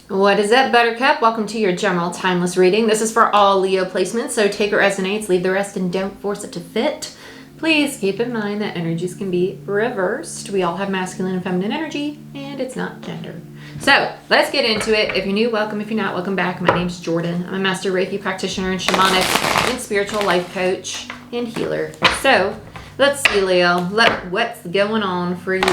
What is up, Buttercup? Welcome to your general timeless reading. This is for all Leo placements, so take what resonates, leave the rest, and don't force it to fit. Please keep in mind that energies can be reversed. We all have masculine and feminine energy, and it's not gender. So let's get into it. If you're new, welcome. If you're not, welcome back. My name's Jordyn. I'm a master Reiki practitioner and shamanic and spiritual life coach and healer. So let's see, Leo. What's going on for you?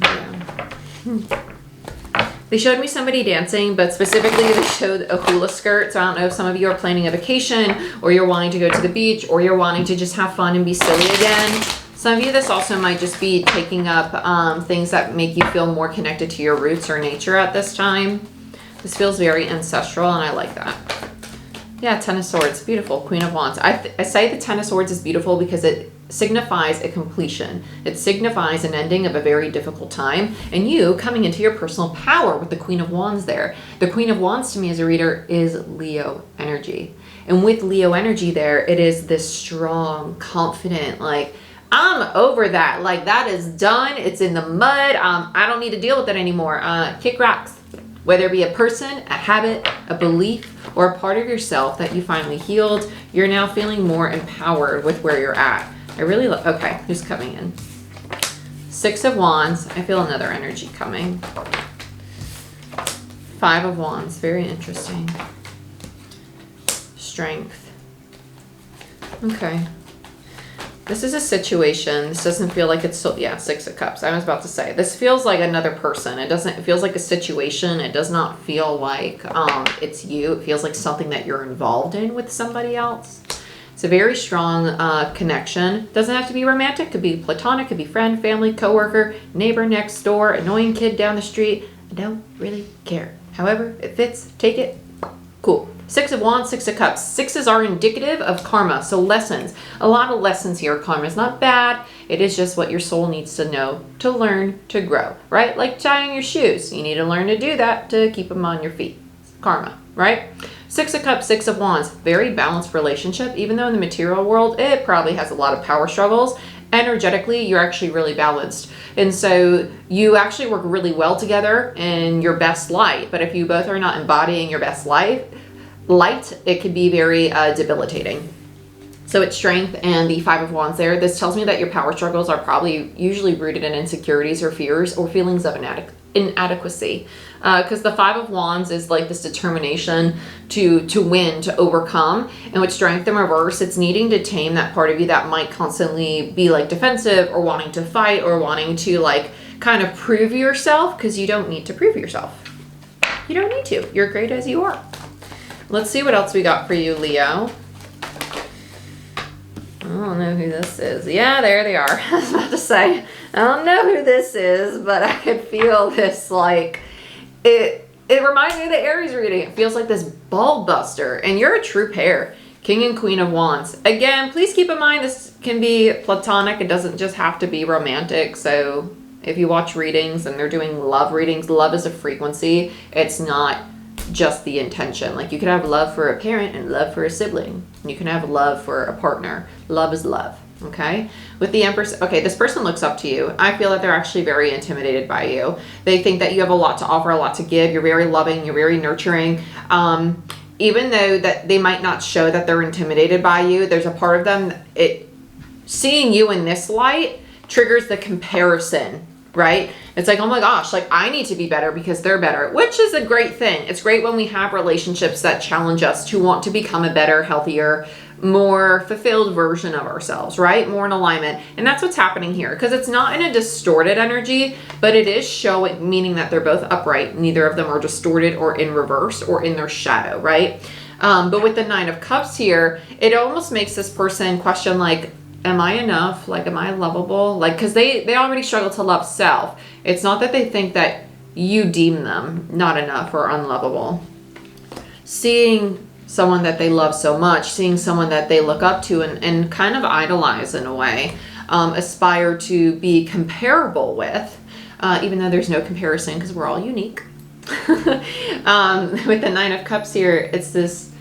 Yeah. They showed me somebody dancing, but specifically they showed a hula skirt. So I don't know if some of you are planning a vacation, or you're wanting to go to the beach, or you're wanting to just have fun and be silly again. Some of you, this also might just be taking up things that make you feel more connected to your roots or nature at this time. This feels very ancestral, and I like that. Yeah, Ten of Swords, beautiful. Queen of Wands. I say the Ten of Swords is beautiful because it signifies a completion. It signifies an ending of a very difficult time, and you coming into your personal power with the Queen of Wands there. The Queen of Wands to me as a reader is Leo energy. And with Leo energy there, it is this strong, confident, like, I'm over that. Like, that is done. It's in the mud. I don't need to deal with it anymore. Kick rocks. Whether it be a person, a habit, a belief, or a part of yourself that you finally healed, you're now feeling more empowered with where you're at. I really okay, who's coming in? Six of Wands. I feel another energy coming. Five of Wands. Very interesting. Strength. Okay. This is a situation. This doesn't feel like it's so, yeah, Six of Cups. I was about to say, this feels like another person. It feels like a situation. It does not feel like it's you. It feels like something that you're involved in with somebody else. It's a very strong connection. Doesn't have to be romantic. Could be platonic. Could be friend, family, coworker, neighbor next door, annoying kid down the street. I don't really care. However, it fits. Take it. Cool. Six of Wands, Six of Cups. Sixes are indicative of karma, so lessons. A lot of lessons here. Karma is not bad. It is just what your soul needs to know to learn to grow, right? Like tying your shoes. You need to learn to do that to keep them on your feet. Karma, right? Six of Cups, Six of Wands. Very balanced relationship. Even though in the material world, it probably has a lot of power struggles. Energetically, you're actually really balanced. And so you actually work really well together in your best light. But if you both are not embodying your best light, it could be very debilitating. So it's strength and the Five of Wands there. This tells me that your power struggles are probably usually rooted in insecurities or fears or feelings of inadequacy. Because the Five of Wands is like this determination to win, to overcome. And with strength in reverse, it's needing to tame that part of you that might constantly be like defensive or wanting to fight or wanting to like kind of prove yourself, because you don't need to prove yourself. You don't need to. You're great as you are. Let's see what else we got for you, Leo. I don't know who this is. Yeah, there they are. I was about to say, I don't know who this is, but I could feel this, like, it reminds me of the Aries reading. It feels like this ball buster, and you're a true pair. King and Queen of Wands. Again, please keep in mind this can be platonic. It doesn't just have to be romantic. So if you watch readings and they're doing love readings, love is a frequency. It's not just the intention. Like, you can have love for a parent and love for a sibling. You can have love for a partner. Love is love. Okay. With the Empress, okay, this person looks up to you. I feel that they're actually very intimidated by you. They think that you have a lot to offer, a lot to give. You're very loving. You're very nurturing. Even though that they might not show that they're intimidated by you, there's a part of them, seeing you in this light triggers the comparison. Right? It's like, oh my gosh, like, I need to be better because they're better, which is a great thing. It's great when we have relationships that challenge us to want to become a better, healthier, more fulfilled version of ourselves, right? More in alignment. And that's what's happening here, because it's not in a distorted energy, but it is showing, meaning that they're both upright. Neither of them are distorted or in reverse or in their shadow, right? But with the Nine of Cups here, it almost makes this person question, like, am I enough? Like, am I lovable? Like, because they already struggle to love self. It's not that they think that you deem them not enough or unlovable. Seeing someone that they love so much, seeing someone that they look up to and kind of idolize in a way, aspire to be comparable with, even though there's no comparison because we're all unique. With the Nine of Cups here, it's this,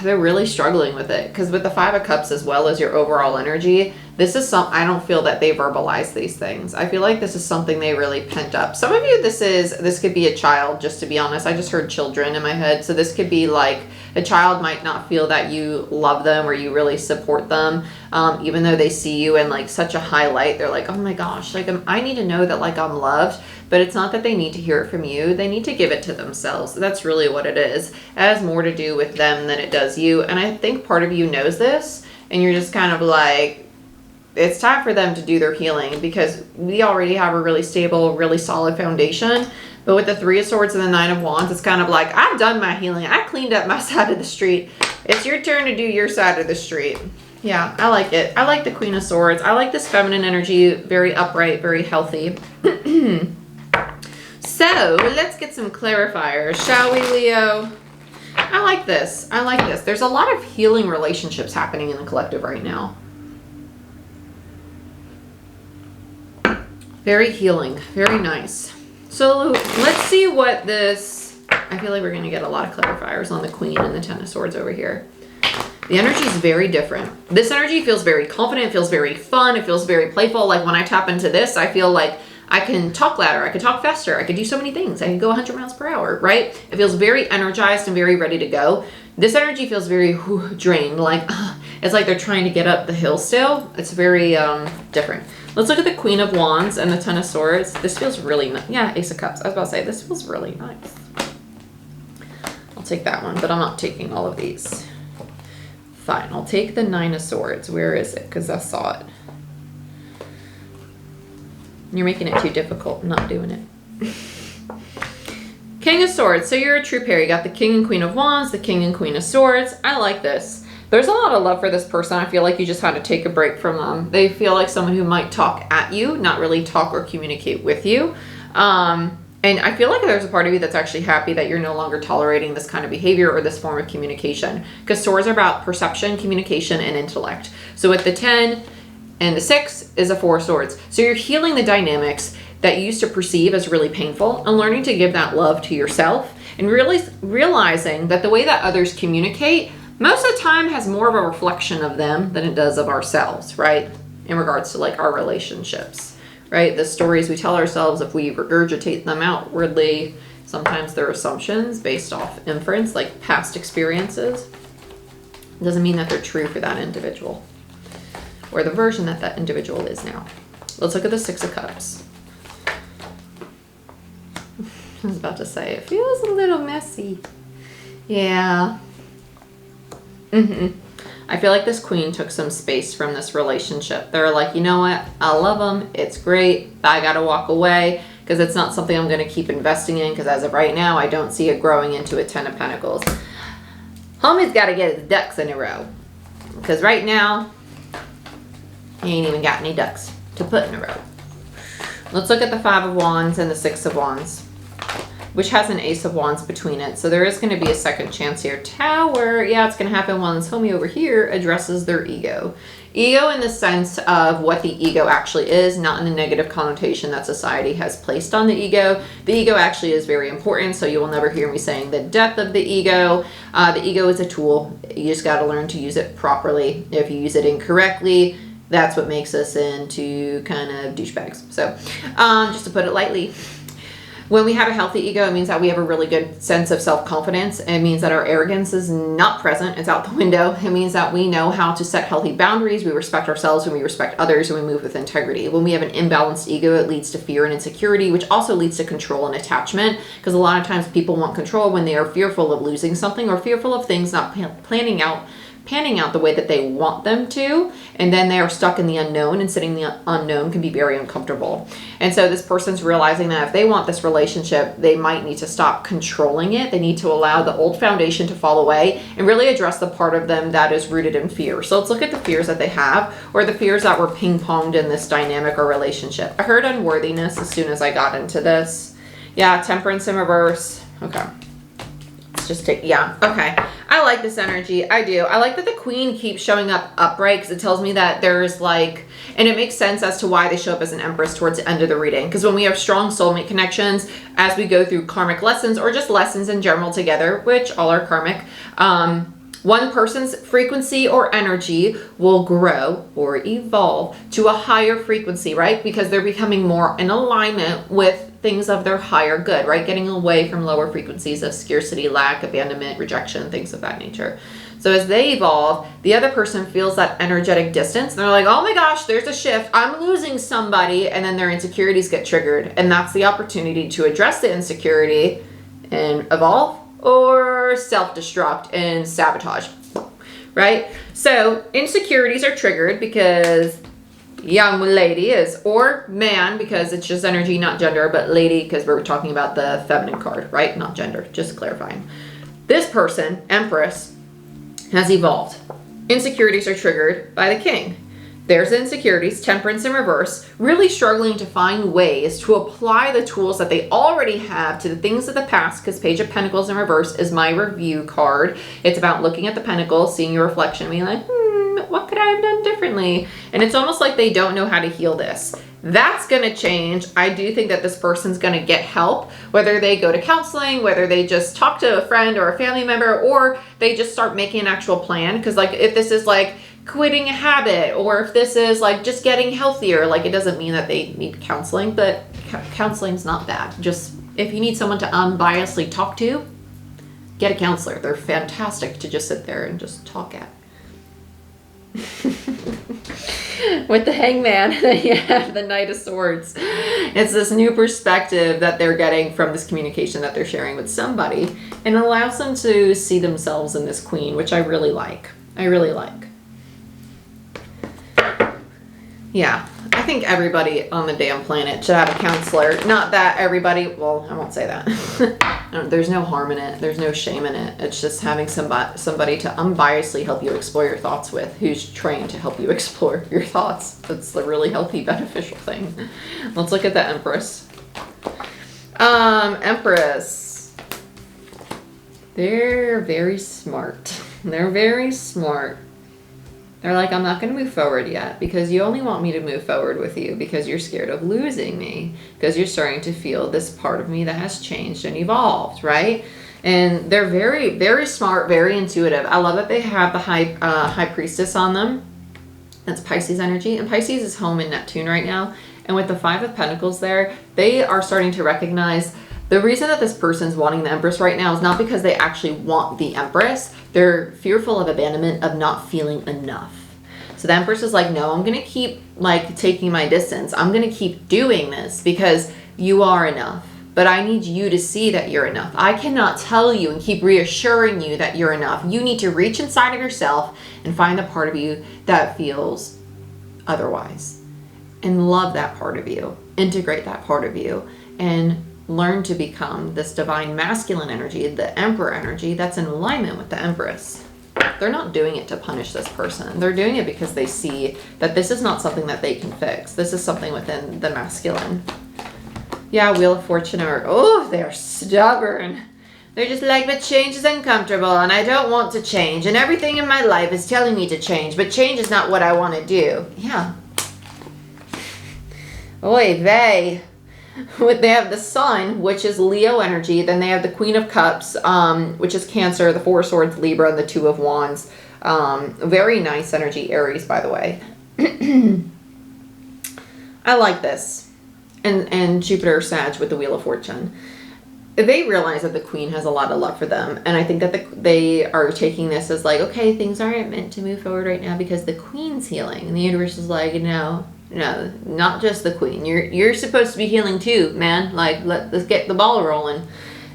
they're really struggling with it, because with the Five of Cups as well as your overall energy, This is I don't feel that they verbalize these things. I feel like this is something they really pent up. Some of you, this could be a child, just to be honest. I just heard children in my head. So this could be like a child might not feel that you love them or you really support them. Even though they see you in like such a highlight, they're like, oh my gosh, like I need to know that like I'm loved. But it's not that they need to hear it from you. They need to give it to themselves. That's really what it is. It has more to do with them than it does you. And I think part of you knows this, and you're just kind of like, it's time for them to do their healing, because we already have a really stable, really solid foundation. But with the Three of Swords and the Nine of Wands, it's kind of like, I've done my healing. I cleaned up my side of the street. It's your turn to do your side of the street. Yeah, I like it. I like the Queen of Swords. I like this feminine energy, very upright, very healthy. So let's get some clarifiers, shall we, Leo? I like this. I like this. There's a lot of healing relationships happening in the collective right now. Very healing. Very nice. So let's see what this... I feel like we're going to get a lot of clarifiers on the Queen and the Ten of Swords over here. The energy is very different. This energy feels very confident, feels very fun, it feels very playful. Like when I tap into this, I feel like I can talk louder, I can talk faster, I can do so many things. I can go 100 miles per hour, right? It feels very energized and very ready to go. This energy feels very drained, like it's like they're trying to get up the hill still. It's very different. Let's look at the Queen of Wands and the Ten of Swords. This feels really nice. Yeah, Ace of Cups. I was about to say, this feels really nice. I'll take that one, but I'm not taking all of these. Fine, I'll take the Nine of Swords. Where is it? Because I saw it. You're making it too difficult. I'm not doing it. King of Swords. So you're a true pair. You got the King and Queen of Wands, the King and Queen of Swords. I like this. There's a lot of love for this person. I feel like you just had to take a break from them. They feel like someone who might talk at you, not really talk or communicate with you. And I feel like there's a part of you that's actually happy that you're no longer tolerating this kind of behavior or this form of communication. Because swords are about perception, communication, and intellect. So with the 10 and the 6 is a 4 of Swords. So you're healing the dynamics that you used to perceive as really painful and learning to give that love to yourself and really realizing that the way that others communicate most of the time has more of a reflection of them than it does of ourselves, right? In regards to like our relationships, right? The stories we tell ourselves, if we regurgitate them outwardly, sometimes they're assumptions based off inference, like past experiences. It doesn't mean that they're true for that individual or the version that that individual is now. Let's look at the Six of Cups. I was about to say, it feels a little messy. Yeah. I feel like this Queen took some space from this relationship. They're like, you know what? I love them. It's great. But I got to walk away because it's not something I'm going to keep investing in, because as of right now, I don't see it growing into a 10 of Pentacles. Homie's got to get his ducks in a row, because right now, he ain't even got any ducks to put in a row. Let's look at the Five of Wands and the Six of Wands, which has an Ace of Wands between it. So there is going to be a second chance here. Tower, yeah, it's going to happen when this homie over here addresses their ego. Ego in the sense of what the ego actually is, not in the negative connotation that society has placed on the ego. The ego actually is very important, so you will never hear me saying the depth of the ego. The ego is a tool. You just got to learn to use it properly. If you use it incorrectly, that's what makes us into kind of douchebags. So just to put it lightly, when we have a healthy ego, it means that we have a really good sense of self-confidence. It means that our arrogance is not present. It's out the window. It means that we know how to set healthy boundaries. We respect ourselves and we respect others, and we move with integrity. When we have an imbalanced ego, it leads to fear and insecurity, which also leads to control and attachment, because a lot of times people want control when they are fearful of losing something or fearful of things not panning out the way that they want them to, and then they are stuck in the unknown, and sitting in the unknown can be very uncomfortable. And so this person's realizing that if they want this relationship, they might need to stop controlling it. They need to allow the old foundation to fall away and really address the part of them that is rooted in fear. So let's look at the fears that they have, or the fears that were ping-ponged in this dynamic or relationship. I heard unworthiness as soon as I got into this. Yeah, Temperance in reverse. Okay. Just take, yeah, okay. I like this energy. I do. I like that the Queen keeps showing up upright, because it tells me that there's like, and it makes sense as to why they show up as an Empress towards the end of the reading. Because when we have strong soulmate connections, as we go through karmic lessons or just lessons in general together, which all are karmic, One person's frequency or energy will grow or evolve to a higher frequency, right? Because they're becoming more in alignment with things of their higher good, right? Getting away from lower frequencies of scarcity, lack, abandonment, rejection, things of that nature. So as they evolve, the other person feels that energetic distance. And they're like, oh my gosh, there's a shift. I'm losing somebody. And then their insecurities get triggered. And that's the opportunity to address the insecurity and evolve, or self-destruct and sabotage, right? So insecurities are triggered because young lady is, or man, because it's just energy, not gender, but lady, because we're talking about the feminine card, right? Not gender, just clarifying. This person, Empress, has evolved. Insecurities are triggered by the king. There's insecurities, temperance in reverse, really struggling to find ways to apply the tools that they already have to the things of the past, because Page of Pentacles in reverse is my review card. It's about looking at the pentacles, seeing your reflection, being like, what could I have done differently? And it's almost like they don't know how to heal this. That's going to change. I do think that this person's going to get help, whether they go to counseling, whether they just talk to a friend or a family member, or they just start making an actual plan. Because like if this is like quitting a habit, or if this is like just getting healthier, like it doesn't mean that they need counseling, but counseling's not bad. Just if you need someone to unbiasedly talk to, get a counselor. They're fantastic to just sit there and just talk at. With the Hangman, you have the Knight of Swords. It's this new perspective that they're getting from this communication that they're sharing with somebody, and allows them to see themselves in this queen, which I really like. I really like. Yeah, I think everybody on the damn planet should have a counselor. Not that everybody, well, I won't say that. There's no harm in it. There's no shame in it. It's just having somebody to unbiasedly help you explore your thoughts with, who's trained to help you explore your thoughts. That's the really healthy, beneficial thing. Let's look at the Empress. Empress. They're very smart. They're very smart. They're like, I'm not going to move forward yet because you only want me to move forward with you because you're scared of losing me, because you're starting to feel this part of me that has changed and evolved, right? And they're very, very smart, very intuitive. I love that they have the high priestess on them. That's Pisces energy. And Pisces is home in Neptune right now. And with the Five of Pentacles there, they are starting to recognize the reason that this person's wanting the Empress right now is not because they actually want the Empress. They're fearful of abandonment, of not feeling enough. So the Empress is like, no, I'm going to keep like taking my distance. I'm going to keep doing this because you are enough. But I need you to see that you're enough. I cannot tell you and keep reassuring you that you're enough. You need to reach inside of yourself and find the part of you that feels otherwise. And love that part of you. Integrate that part of you. And learn to become this divine masculine energy, the Emperor energy, that's in alignment with the Empress. They're not doing it to punish this person. They're doing it because they see that this is not something that they can fix. This is something within the masculine. Yeah, Wheel of Fortune they're stubborn. They're just like, but change is uncomfortable and I don't want to change. And everything in my life is telling me to change, but change is not what I want to do. Yeah. Oy vey. They have the Sun, which is Leo energy. Then they have the Queen of Cups, which is Cancer, the Four of Swords, Libra, and the Two of Wands. Very nice energy, Aries, by the way. I like this. And Jupiter Sag with the Wheel of Fortune. They realize that the Queen has a lot of love for them. And I think that they are taking this as like, okay, things aren't meant to move forward right now because the Queen's healing. And the universe is like, no, not just the Queen. You're supposed to be healing too, man. Like, let's get the ball rolling.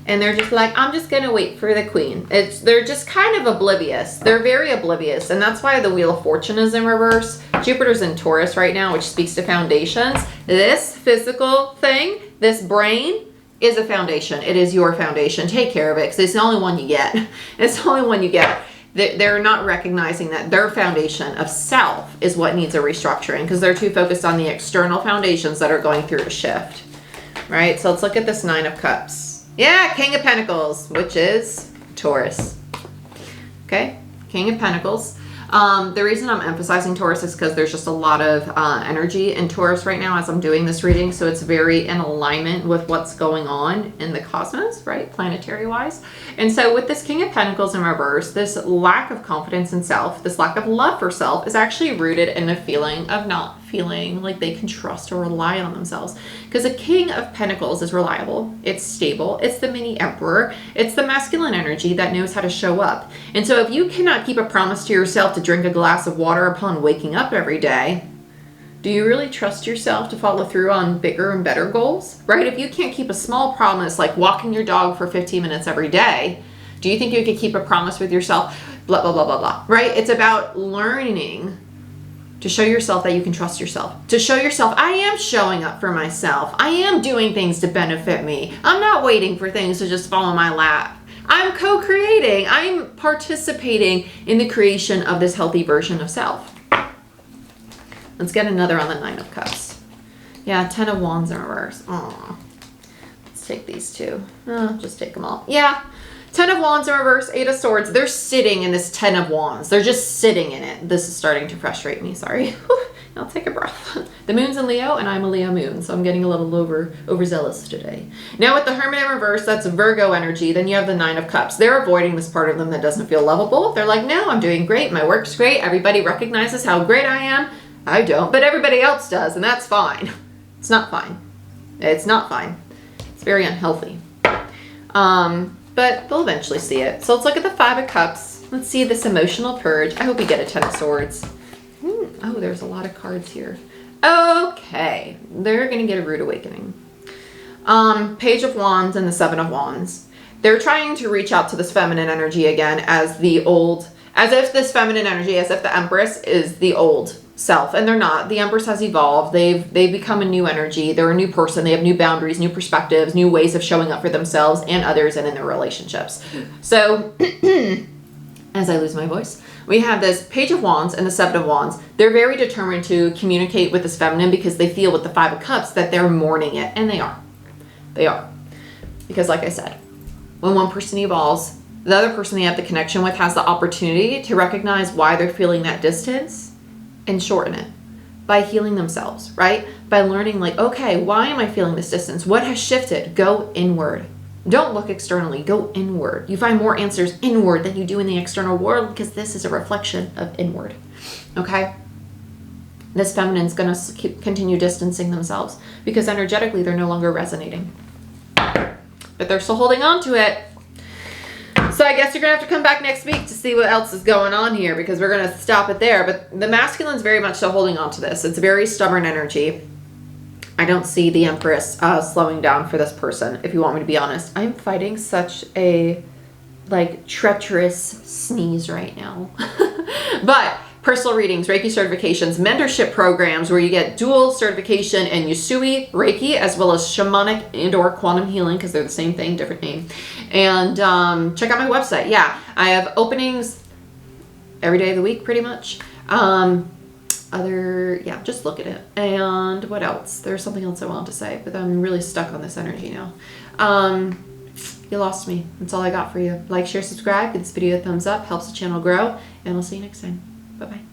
And they're just like, I'm just going to wait for the Queen. They're just kind of oblivious. They're very oblivious. And that's why the Wheel of Fortune is in reverse. Jupiter's in Taurus right now, which speaks to foundations. This physical thing, this brain, is a foundation. It is your foundation. Take care of it because it's the only one you get. It's the only one you get. They're not recognizing that their foundation of self is what needs a restructuring because they're too focused on the external foundations that are going through a shift. Right? So let's look at this Nine of Cups. Yeah, King of Pentacles, which is Taurus. Okay? King of Pentacles. The reason I'm emphasizing Taurus is because there's just a lot of energy in Taurus right now as I'm doing this reading. So it's very in alignment with what's going on in the cosmos, right? Planetary wise. And so with this King of Pentacles in reverse, this lack of confidence in self, this lack of love for self is actually rooted in a feeling of not feeling like they can trust or rely on themselves. Because a King of Pentacles is reliable, it's stable, it's the mini emperor, it's the masculine energy that knows how to show up. And so if you cannot keep a promise to yourself to drink a glass of water upon waking up every day, do you really trust yourself to follow through on bigger and better goals, right? If you can't keep a small promise like walking your dog for 15 minutes every day, do you think you could keep a promise with yourself? Blah, blah, blah, blah, blah, right? It's about learning to show yourself that you can trust yourself. To show yourself, I am showing up for myself. I am doing things to benefit me. I'm not waiting for things to just fall in my lap. I'm co-creating. I'm participating in the creation of this healthy version of self. Let's get another on the 9 of Cups. Yeah, 10 of Wands in reverse. Aw. Let's take these two. Just take them all. Yeah. 10 of Wands in reverse, 8 of Swords. They're sitting in this 10 of Wands. They're just sitting in it. This is starting to frustrate me. Sorry. I'll take a breath. The moon's in Leo, and I'm a Leo moon, so I'm getting a little overzealous today. Now with the Hermit in reverse, that's Virgo energy. Then you have the 9 of Cups. They're avoiding this part of them that doesn't feel lovable. They're like, no, I'm doing great. My work's great. Everybody recognizes how great I am. I don't, but everybody else does, and that's fine. It's not fine. It's not fine. It's very unhealthy. But they'll eventually see it. So let's look at the 5 of Cups. Let's see this emotional purge. I hope we get a 10 of Swords. Oh, there's a lot of cards here. Okay, they're going to get a rude awakening. Page of Wands and the 7 of Wands. They're trying to reach out to this feminine energy again as if this feminine energy, as if the Empress is the old self, and they're not. The Empress has evolved. They've become a new energy. They're a new person. They have new boundaries, new perspectives, new ways of showing up for themselves and others and in their relationships. So as I lose my voice, we have this Page of Wands and the 7 of Wands. They're very determined to communicate with this feminine because they feel with the 5 of Cups that they're mourning it, and they are. They are. Because like I said, when one person evolves, the other person they have the connection with has the opportunity to recognize why they're feeling that distance and shorten it by healing themselves, right? By learning like, okay, why am I feeling this distance? What has shifted? Go inward. Don't look externally, go inward. You find more answers inward than you do in the external world because this is a reflection of inward, okay? This feminine's gonna continue distancing themselves because energetically they're no longer resonating. But they're still holding on to it. So I guess you're going to have to come back next week to see what else is going on here because we're going to stop it there. But the masculine's very much so holding on to this. It's very stubborn energy. I don't see the Empress slowing down for this person, if you want me to be honest. I'm fighting such a, treacherous sneeze right now. But personal readings, Reiki certifications, mentorship programs where you get dual certification in Usui, Reiki, as well as shamanic and/or quantum healing because they're the same thing, different name. And check out my website. Yeah, I have openings every day of the week pretty much. Just look at it. And what else? There's something else I wanted to say, but I'm really stuck on this energy now. You lost me. That's all I got for you. Like, share, subscribe, give this video a thumbs up, helps the channel grow, and I'll see you next time. Bye-bye.